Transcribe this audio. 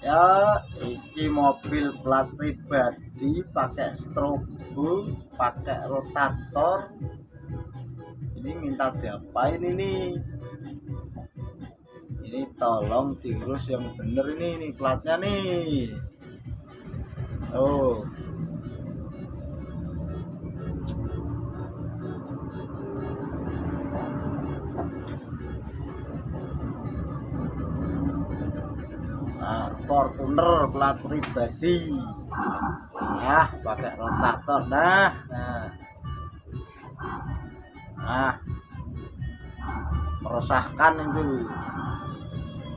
Ya, iki mobil plat pribadi pakai strobo, pakai rotator. Ini minta diapain ini? Ini tolong diurus yang bener ini platnya nih. Oh. Nah, Fortuner plat pribadi. Nah, pakai rotator. Nah, meresahkan itu.